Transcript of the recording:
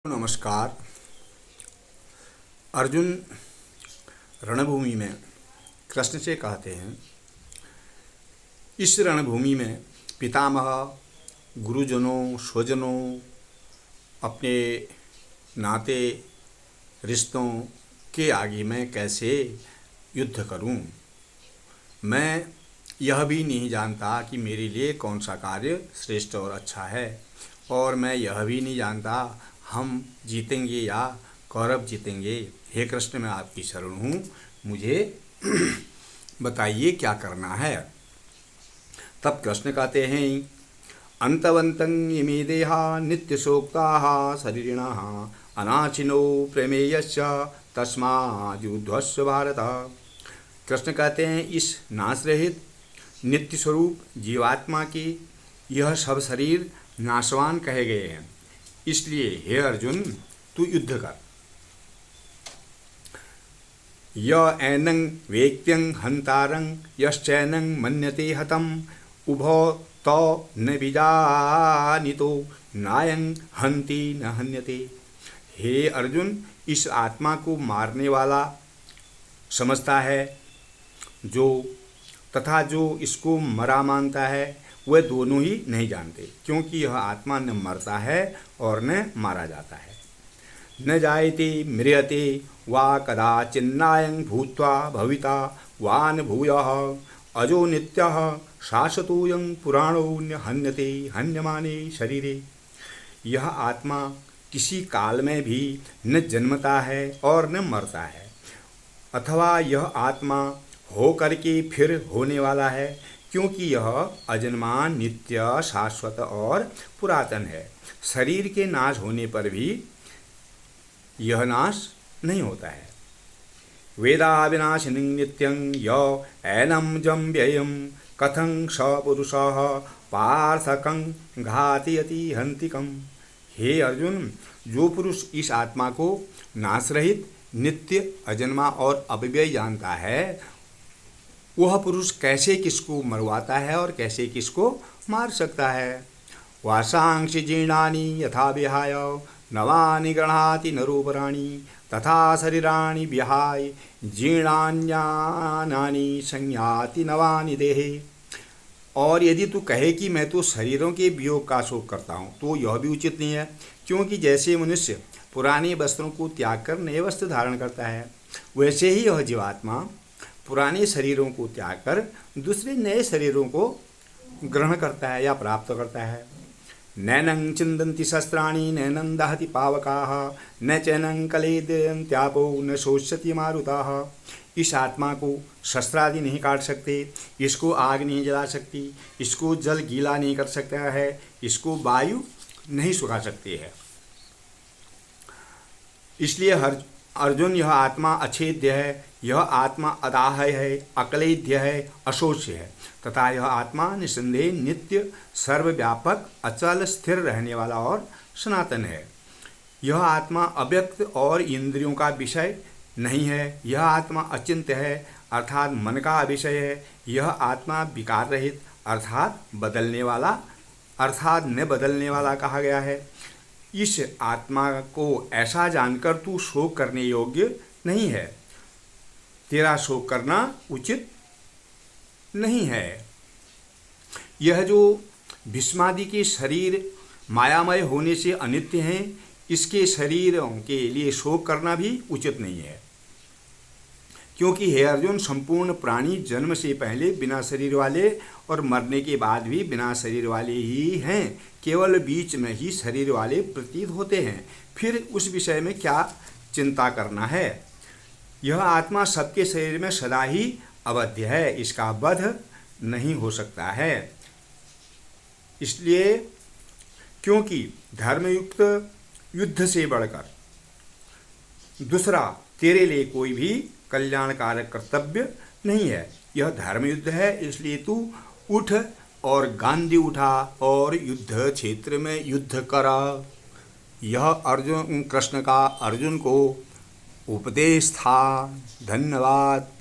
नमस्कार। अर्जुन रणभूमि में कृष्ण से कहते हैं, इस रणभूमि में पितामह, गुरुजनों, स्वजनों, अपने नाते रिश्तों के आगे मैं कैसे युद्ध करूं? मैं यह भी नहीं जानता कि मेरे लिए कौन सा कार्य श्रेष्ठ और अच्छा है, और मैं यह भी नहीं जानता हम जीतेंगे या कौरव जीतेंगे। हे कृष्ण, मैं आपकी शरण हूँ, मुझे बताइए क्या करना है। तब कृष्ण कहते हैं, अंतवंतं इमे देहा नित्यशोक्ताः शरीरिणः अनाशिनो प्रमेयस्य तस्माद्युद्धस्व भारत। कृष्ण कहते हैं, इस नाश रहित नित्य स्वरूप जीवात्मा के यह सब शरीर नाशवान कहे गए हैं, इसलिए हे अर्जुन तू युद्ध कर। य एनं वेक्त्यं हंतारं यश्चैनं मन्यते हतम् उभौ तौ न विजानीतो नायं हन्ति न हन्यते। हे अर्जुन, इस आत्मा को मारने वाला समझता है जो तथा जो इसको मरा मानता है, वह दोनों ही नहीं जानते, क्योंकि यह आत्मा न मरता है और न मारा जाता है। न जायते म्रियते वा कदाचिन्नायं भूत्वा भविता वा न भूयः अजो नित्यः शाश्वतोऽयं पुराणो न हन्यते हन्यमाने शरीरे। यह आत्मा किसी काल में भी न जन्मता है और न मरता है, अथवा यह आत्मा हो करके फिर होने वाला है, क्योंकि यह अजन्मा, नित्य, शाश्वत और पुरातन है। शरीर के नाश होने पर भी यह नाश नहीं होता है। वेदाविनाशिनं नित्यं य एनं जं व्ययं कथं स पुरुषः पार्थकं घातयति हन्तिकम्। हे अर्जुन, जो पुरुष इस आत्मा को नाश रहित, नित्य, अजन्मा और अव्यय जानता है, वह पुरुष कैसे किसको मरवाता है और कैसे किसको मार सकता है। वासांसि जीर्णानि यथा विहाय नवानि गृह्णाति नरोपराणि तथा शरीराणि विहाय जीर्णान्यानि संयाति नवानि देहे। और यदि तू कहे कि मैं तो शरीरों के वियोग का शोक करता हूँ, तो यह भी उचित नहीं है, क्योंकि जैसे मनुष्य पुराने वस्त्रों को त्याग कर नए वस्त्र धारण करता है, वैसे ही यह जीवात्मा पुराने शरीरों को त्याग कर दूसरे नए शरीरों को ग्रहण करता है या प्राप्त करता है। नैनं चिंदन्ति शस्त्राणि नैनं दहति पावकाः न चैनं क्लेदयन्त्यापो न शोष्यति मारुताः। इस आत्मा को शस्त्रादि नहीं काट सकते, इसको आग नहीं जला सकती, इसको जल गीला नहीं कर सकता है, इसको वायु नहीं सुखा सकती है। इसलिए अर्जुन, यह आत्मा अछेद्य है, यह आत्मा अदाह्य है, अक्लेद्य है, अशोच्य है, तथा यह आत्मा निसंदेह नित्य, सर्वव्यापक, अचल, स्थिर रहने वाला और सनातन है। यह आत्मा अव्यक्त और इंद्रियों का विषय नहीं है। यह आत्मा अचिंत्य है, अर्थात मन का विषय है। यह आत्मा विकार रहित, अर्थात बदलने वाला, अर्थात न बदलने वाला कहा गया है। इस आत्मा को ऐसा जानकर तू शोक करने योग्य नहीं है। तेरा शोक करना उचित नहीं है। यह जो भीष्मादि के शरीर मायामय होने से अनित्य हैं, इसके शरीरों के लिए शोक करना भी उचित नहीं है, क्योंकि हे अर्जुन, संपूर्ण प्राणी जन्म से पहले बिना शरीर वाले और मरने के बाद भी बिना शरीर वाले ही हैं। केवल बीच में ही शरीर वाले प्रतीत होते हैं। फिर उस विषय में क्या चिंता करना है। यह आत्मा सबके शरीर में सदा ही अवध्य है, इसका वध नहीं हो सकता है। इसलिए क्योंकि धर्मयुक्त युद्ध से बढ़कर दूसरा तेरे लिए कोई भी कल्याणकारक कर्तव्य नहीं है। यह धर्म युद्ध है, इसलिए तू उठ और गांधी उठा और युद्ध क्षेत्र में युद्ध करा। यह अर्जुन, कृष्ण का अर्जुन को उपदेश था। धन्यवाद।